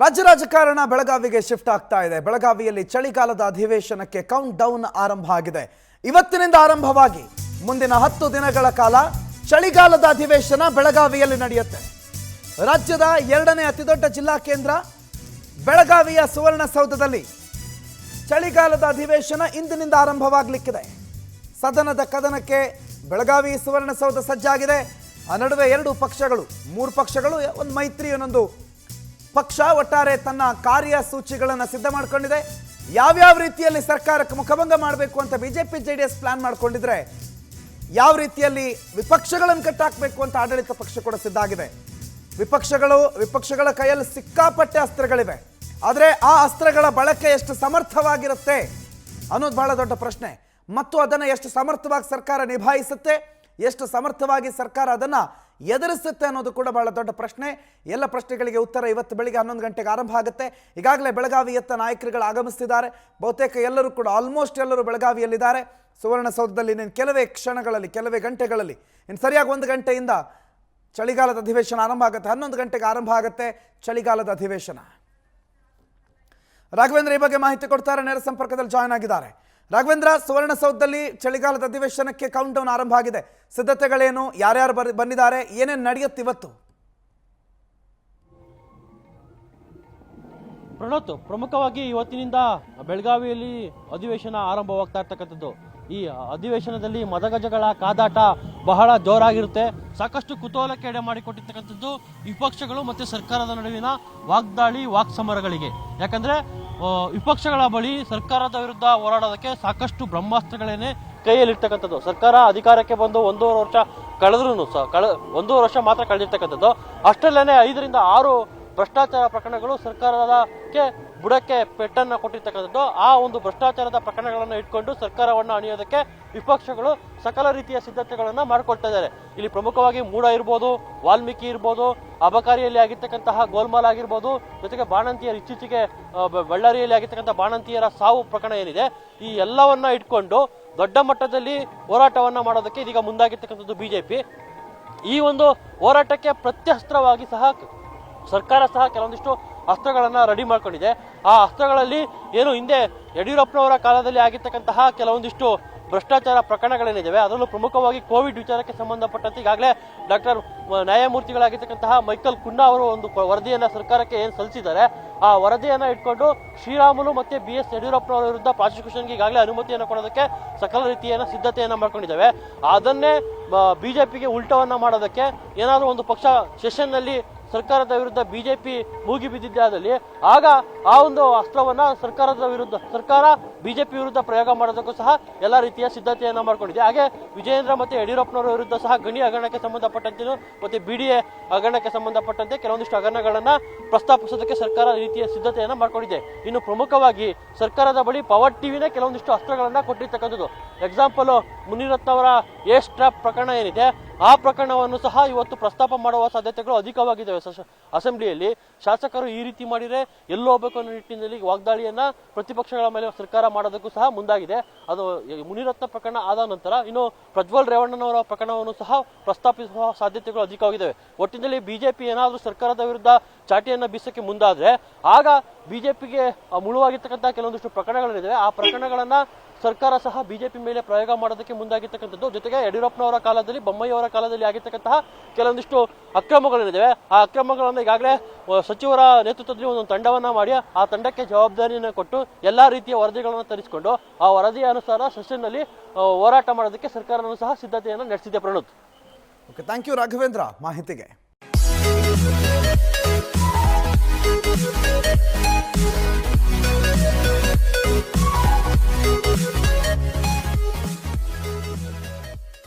ರಾಜ್ಯ ರಾಜಕಾರಣ ಬೆಳಗಾವಿಗೆ ಶಿಫ್ಟ್ ಆಗ್ತಾ ಇದೆ. ಬೆಳಗಾವಿಯಲ್ಲಿ ಚಳಿಗಾಲದ ಅಧಿವೇಶನಕ್ಕೆ ಕೌಂಟ್ ಡೌನ್ ಆರಂಭ ಆಗಿದೆ. ಇವತ್ತಿನಿಂದ ಆರಂಭವಾಗಿ ಮುಂದಿನ 10 ದಿನಗಳ ಕಾಲ ಚಳಿಗಾಲದ ಅಧಿವೇಶನ ಬೆಳಗಾವಿಯಲ್ಲಿ ನಡೆಯುತ್ತೆ. ರಾಜ್ಯದ 2ನೇ ಅತಿದೊಡ್ಡ ಜಿಲ್ಲಾ ಕೇಂದ್ರ ಬೆಳಗಾವಿಯ ಸುವರ್ಣಸೌಧದಲ್ಲಿ ಚಳಿಗಾಲದ ಅಧಿವೇಶನ ಇಂದಿನಿಂದ ಆರಂಭವಾಗಲಿಕ್ಕಿದೆ. ಸದನದ ಕದನಕ್ಕೆ ಬೆಳಗಾವಿ ಸುವರ್ಣಸೌಧ ಸಜ್ಜಾಗಿದೆ. ಆ ನಡುವೆ 2 ಪಕ್ಷಗಳು, 3 ಪಕ್ಷಗಳು, ಒಂದು ಮೈತ್ರಿ, ಇನ್ನೊಂದು ಪಕ್ಷ ಒಟ್ಟಾರೆ ತನ್ನ ಕಾರ್ಯಸೂಚಿಗಳನ್ನು ಸಿದ್ಧ ಮಾಡಿಕೊಂಡಿದೆ. ಯಾವ್ಯಾವ ರೀತಿಯಲ್ಲಿ ಸರ್ಕಾರಕ್ಕೆ ಮುಖಭಂಗ ಮಾಡಬೇಕು ಅಂತ ಬಿಜೆಪಿ ಜೆಡಿಎಸ್ ಪ್ಲಾನ್ ಮಾಡಿಕೊಂಡಿದ್ರೆ, ಯಾವ ರೀತಿಯಲ್ಲಿ ವಿಪಕ್ಷಗಳನ್ನು ಕಟ್ಟಾಕಬೇಕು ಅಂತ ಆಡಳಿತ ಪಕ್ಷ ಕೂಡ ಸಿದ್ಧ ಆಗಿದೆ. ವಿಪಕ್ಷಗಳ ಕೈಯಲ್ಲಿ ಸಿಕ್ಕಾಪಟ್ಟೆ ಅಸ್ತ್ರಗಳಿವೆ. ಆದರೆ ಆ ಅಸ್ತ್ರಗಳ ಬಳಕೆ ಎಷ್ಟು ಸಮರ್ಥವಾಗಿರುತ್ತೆ ಅನ್ನೋದು ಬಹಳ ದೊಡ್ಡ ಪ್ರಶ್ನೆ. ಮತ್ತು ಅದನ್ನು ಎಷ್ಟು ಸಮರ್ಥವಾಗಿ ಸರ್ಕಾರ ನಿಭಾಯಿಸುತ್ತೆ, ಎಷ್ಟು ಸಮರ್ಥವಾಗಿ ಸರ್ಕಾರ ಅದನ್ನು ಎದುರಿಸುತ್ತೆ ಅನ್ನೋದು ಕೂಡ ಬಹಳ ದೊಡ್ಡ ಪ್ರಶ್ನೆ. ಎಲ್ಲ ಪ್ರಶ್ನೆಗಳಿಗೆ ಉತ್ತರ ಇವತ್ತು ಬೆಳಿಗ್ಗೆ 11 ಗಂಟೆಗೆ ಆರಂಭ ಆಗುತ್ತೆ. ಈಗಾಗಲೇ ಬೆಳಗಾವಿಯತ್ತ ನಾಯಕರುಗಳು ಆಗಮಿಸ್ತಿದ್ದಾರೆ. ಬಹುತೇಕ ಎಲ್ಲರೂ ಕೂಡ, ಆಲ್ಮೋಸ್ಟ್ ಎಲ್ಲರೂ ಬೆಳಗಾವಿಯಲ್ಲಿದ್ದಾರೆ. ಸುವರ್ಣಸೌಧದಲ್ಲಿ ಇನ್ನು ಕೆಲವೇ ಕ್ಷಣಗಳಲ್ಲಿ, ಕೆಲವೇ ಗಂಟೆಗಳಲ್ಲಿ, ಇನ್ನು ಸರಿಯಾಗಿ 1 ಗಂಟೆಯಿಂದ ಚಳಿಗಾಲದ ಅಧಿವೇಶನ ಆರಂಭ ಆಗುತ್ತೆ. 11 ಗಂಟೆಗೆ ಆರಂಭ ಆಗುತ್ತೆ ಚಳಿಗಾಲದ ಅಧಿವೇಶನ. ರಾಘವೇಂದ್ರ ಈ ಬಗ್ಗೆ ಮಾಹಿತಿ ಕೊಡ್ತಾರೆ, ನೇರ ಸಂಪರ್ಕದಲ್ಲಿ ಜಾಯ್ನ್ ಆಗಿದ್ದಾರೆ. ರಾಘವೇಂದ್ರ, ಸುವರ್ಣಸೌಧದಲ್ಲಿ ಚಳಿಗಾಲದ ಅಧಿವೇಶನಕ್ಕೆ ಕೌಂಟ್ ಡೌನ್ ಆರಂಭ ಆಗಿದೆ. ಸಿದ್ಧತೆಗಳೇನು, ಯಾರ್ಯಾರು ಬಂದಿದ್ದಾರೆ, ಏನೇನು ನಡೆಯುತ್ತೆ ಇವತ್ತು? ಪ್ರಣೋತ್, ಪ್ರಮುಖವಾಗಿ ಇವತ್ತಿನಿಂದ ಬೆಳಗಾವಿಯಲ್ಲಿ ಅಧಿವೇಶನ ಆರಂಭವಾಗ್ತಾ ಇರ್ತಕ್ಕಂಥದ್ದು. ಈ ಅಧಿವೇಶನದಲ್ಲಿ ಮತಗಜಗಳ ಕಾದಾಟ ಬಹಳ ಜೋರಾಗಿರುತ್ತೆ. ಸಾಕಷ್ಟು ಕುತೂಹಲಕ್ಕೆ ಎಡೆ ಮಾಡಿಕೊಟ್ಟಿರ್ತಕ್ಕಂಥದ್ದು ವಿಪಕ್ಷಗಳು ಮತ್ತು ಸರ್ಕಾರದ ನಡುವಿನ ವಾಗ್ದಾಳಿ, ವಾಕ್ಸಮರಗಳಿಗೆ. ಯಾಕಂದ್ರೆ ವಿಪಕ್ಷಗಳ ಬಳಿ ಸರ್ಕಾರದ ವಿರುದ್ಧ ಹೋರಾಡೋದಕ್ಕೆ ಸಾಕಷ್ಟು ಬ್ರಹ್ಮಾಸ್ತ್ರಗಳೇನೆ ಕೈಯಲ್ಲಿರ್ತಕ್ಕಂಥದ್ದು. ಸರ್ಕಾರ ಅಧಿಕಾರಕ್ಕೆ ಬಂದು 1.5 ವರ್ಷ ಕಳೆದ್ರೂ 1.5 ವರ್ಷ ಮಾತ್ರ ಕಳೆದಿರ್ತಕ್ಕಂಥದ್ದು. ಅಷ್ಟರಲ್ಲೇನೆ 5 ರಿಂದ 6 ಭ್ರಷ್ಟಾಚಾರ ಪ್ರಕರಣಗಳು ಸರ್ಕಾರಕ್ಕೆ ಬುಡಕ್ಕೆ ಪೆಟ್ಟನ್ನು ಕೊಟ್ಟಿರ್ತಕ್ಕಂಥದ್ದು. ಆ ಒಂದು ಭ್ರಷ್ಟಾಚಾರದ ಪ್ರಕರಣಗಳನ್ನು ಇಟ್ಕೊಂಡು ಸರ್ಕಾರವನ್ನು ಅಣಿಯೋದಕ್ಕೆ ವಿಪಕ್ಷಗಳು ಸಕಲ ರೀತಿಯ ಸಿದ್ಧತೆಗಳನ್ನು ಮಾಡಿಕೊಳ್ತಾ ಇದ್ದಾರೆ. ಇಲ್ಲಿ ಪ್ರಮುಖವಾಗಿ ಮೂಡ ಇರ್ಬೋದು, ವಾಲ್ಮೀಕಿ ಇರ್ಬೋದು, ಅಬಕಾರಿಯಲ್ಲಿ ಆಗಿರ್ತಕ್ಕಂತಹ ಗೋಲ್ಮಾಲ್ ಆಗಿರ್ಬೋದು, ಜೊತೆಗೆ ಬಾಣಂತಿಯರು, ಇತ್ತೀಚೆಗೆ ಬಳ್ಳಾರಿಯಲ್ಲಿ ಆಗಿರ್ತಕ್ಕಂಥ ಬಾಣಂತಿಯರ ಸಾವು ಪ್ರಕರಣ ಏನಿದೆ, ಈ ಎಲ್ಲವನ್ನ ಇಟ್ಕೊಂಡು ದೊಡ್ಡ ಮಟ್ಟದಲ್ಲಿ ಹೋರಾಟವನ್ನ ಮಾಡೋದಕ್ಕೆ ಇದೀಗ ಮುಂದಾಗಿರ್ತಕ್ಕಂಥದ್ದು ಬಿಜೆಪಿ. ಈ ಒಂದು ಹೋರಾಟಕ್ಕೆ ಪ್ರತ್ಯಸ್ತ್ರವಾಗಿ ಸಹ ಸರ್ಕಾರ ಸಹ ಕೆಲವೊಂದಿಷ್ಟು ಅಸ್ತ್ರಗಳನ್ನ ರೆಡಿ ಮಾಡ್ಕೊಂಡಿದೆ. ಆ ಅಸ್ತ್ರಗಳಲ್ಲಿ ಏನು ಹಿಂದೆ ಯಡಿಯೂರಪ್ಪನವರ ಕಾಲದಲ್ಲಿ ಆಗಿರ್ತಕ್ಕಂತಹ ಕೆಲವೊಂದಿಷ್ಟು ಭ್ರಷ್ಟಾಚಾರ ಪ್ರಕರಣಗಳೇನಿದ್ದಾವೆ, ಅದರಲ್ಲೂ ಪ್ರಮುಖವಾಗಿ ಕೋವಿಡ್ ವಿಚಾರಕ್ಕೆ ಸಂಬಂಧಪಟ್ಟಂತೆ ಈಗಾಗಲೇ ನ್ಯಾಯಮೂರ್ತಿಗಳಾಗಿರ್ತಕ್ಕಂತಹ ಮೈಕಲ್ ಕುನ್ನಾ ಅವರು ಒಂದು ವರದಿಯನ್ನ ಸರ್ಕಾರಕ್ಕೆ ಏನು ಸಲ್ಲಿಸಿದ್ದಾರೆ, ಆ ವರದಿಯನ್ನ ಇಟ್ಕೊಂಡು ಶ್ರೀರಾಮುಲು ಮತ್ತೆ BS ಯಡಿಯೂರಪ್ಪನವರ ವಿರುದ್ಧ ಪ್ರಾಸಿಕ್ಯೂಷನ್ಗೆ ಈಗಾಗಲೇ ಅನುಮತಿಯನ್ನು ಕೊಡೋದಕ್ಕೆ ಸಕಲ ರೀತಿಯ ಸಿದ್ಧತೆಯನ್ನ ಮಾಡ್ಕೊಂಡಿದ್ದಾವೆ. ಅದನ್ನೇ ಬಿಜೆಪಿಗೆ ಉಲ್ಟವನ್ನ ಮಾಡೋದಕ್ಕೆ ಏನಾದರೂ ಒಂದು ಪಕ್ಷ ಸೆಷನ್ನಲ್ಲಿ ಸರ್ಕಾರದ ವಿರುದ್ಧ ಬಿಜೆಪಿ ಮೂಗಿ ಬಿದ್ದಿದ್ದಾದಲ್ಲಿ ಆಗ ಆ ಒಂದು ಅಸ್ತ್ರವನ್ನ ಸರ್ಕಾರ ಬಿಜೆಪಿ ವಿರುದ್ಧ ಪ್ರಯೋಗ ಮಾಡೋದಕ್ಕೂ ಸಹ ಎಲ್ಲ ರೀತಿಯ ಸಿದ್ಧತೆಯನ್ನ ಮಾಡ್ಕೊಂಡಿದೆ. ಹಾಗೆ ವಿಜಯೇಂದ್ರ ಮತ್ತೆ ಯಡಿಯೂರಪ್ಪನವರ ವಿರುದ್ಧ ಸಹ ಗಣಿ ಹಗರಣಕ್ಕೆ ಸಂಬಂಧಪಟ್ಟಂತೆ ಮತ್ತೆ BDA ಹಗರಣಕ್ಕೆ ಸಂಬಂಧಪಟ್ಟಂತೆ ಕೆಲವೊಂದಿಷ್ಟು ಹಗರಣಗಳನ್ನ ಪ್ರಸ್ತಾಪಿಸೋದಕ್ಕೆ ಸರ್ಕಾರ ರೀತಿಯ ಸಿದ್ಧತೆಯನ್ನ ಮಾಡ್ಕೊಂಡಿದೆ. ಇನ್ನು ಪ್ರಮುಖವಾಗಿ ಸರ್ಕಾರದ ಬಳಿ ಪವರ್ ಟಿವಿನೇ ಕೆಲವೊಂದಿಷ್ಟು ಅಸ್ತ್ರಗಳನ್ನ ಕೊಟ್ಟಿರ್ತಕ್ಕಂಥದ್ದು. ಎಕ್ಸಾಂಪಲ್, ಮುನಿರತ್ನ ಅವರ ಏರ್ ಸ್ಟ್ರಾಪ್ ಪ್ರಕರಣ ಏನಿದೆ, ಆ ಪ್ರಕರಣವನ್ನು ಸಹ ಇವತ್ತು ಪ್ರಸ್ತಾಪ ಮಾಡುವ ಸಾಧ್ಯತೆಗಳು ಅಧಿಕವಾಗಿದ್ದಾವೆ. ಅಸೆಂಬ್ಲಿಯಲ್ಲಿ ಶಾಸಕರು ಈ ರೀತಿ ಮಾಡಿದ್ರೆ ಎಲ್ಲಿ ಹೋಗ್ಬೇಕು ಅನ್ನೋ ನಿಟ್ಟಿನಲ್ಲಿ ವಾಗ್ದಾಳಿಯನ್ನ ಪ್ರತಿಪಕ್ಷಗಳ ಮೇಲೆ ಸರ್ಕಾರ ಮಾಡೋದಕ್ಕೂ ಸಹ ಮುಂದಾಗಿದೆ. ಅದು ಮುನಿರತ್ನ ಪ್ರಕರಣ ಆದ ನಂತರ ಇನ್ನು ಪ್ರಜ್ವಲ್ ರೇವಣ್ಣನವರ ಪ್ರಕರಣವನ್ನು ಸಹ ಪ್ರಸ್ತಾಪಿಸುವ ಸಾಧ್ಯತೆಗಳು ಅಧಿಕವಾಗಿದ್ದಾವೆ. ಒಟ್ಟಿನಲ್ಲಿ ಬಿಜೆಪಿ ಏನಾದರೂ ಸರ್ಕಾರದ ವಿರುದ್ಧ ಚಾಟಿಯನ್ನ ಬೀಸಕ್ಕೆ ಮುಂದಾದ್ರೆ ಆಗ ಬಿಜೆಪಿಗೆ ಮುಳುವಾಗಿರ್ತಕ್ಕಂಥ ಕೆಲವೊಂದಿಷ್ಟು ಪ್ರಕರಣಗಳಿದ್ದಾವೆ. ಆ ಪ್ರಕರಣಗಳನ್ನ ಸರ್ಕಾರ ಸಹ ಬಿಜೆಪಿ ಮೇಲೆ ಪ್ರಯೋಗ ಮಾಡೋದಕ್ಕೆ ಮುಂದಾಗಿರ್ತಕ್ಕಂಥದ್ದು. ಜೊತೆಗೆ ಯಡಿಯೂರಪ್ಪನವರ ಕಾಲದಲ್ಲಿ, ಬೊಮ್ಮಾಯಿಯವರ ಕಾಲದಲ್ಲಿ ಆಗಿರ್ತಕ್ಕಂತಹ ಕೆಲವೊಂದಿಷ್ಟು ಅಕ್ರಮಗಳೇನಿದ್ದಾವೆ, ಆ ಅಕ್ರಮಗಳನ್ನು ಈಗಾಗಲೇ ಸಚಿವರ ನೇತೃತ್ವದಲ್ಲಿ ಒಂದೊಂದು ತಂಡವನ್ನ ಮಾಡಿ ಆ ತಂಡಕ್ಕೆ ಜವಾಬ್ದಾರಿಯನ್ನು ಕೊಟ್ಟು ಎಲ್ಲಾ ರೀತಿಯ ವರದಿಗಳನ್ನು ತರಿಸಿಕೊಂಡು ಆ ವರದಿಯ ಅನುಸಾರ ಸೆಷನ್ನಲ್ಲಿ ಹೋರಾಟ ಮಾಡೋದಕ್ಕೆ ಸರ್ಕಾರನೂ ಸಹ ಸಿದ್ಧತೆಯನ್ನು ನಡೆಸಿದೆ. Pranoth, okay, thank you Raghavendra ಮಾಹಿತಿಗೆ.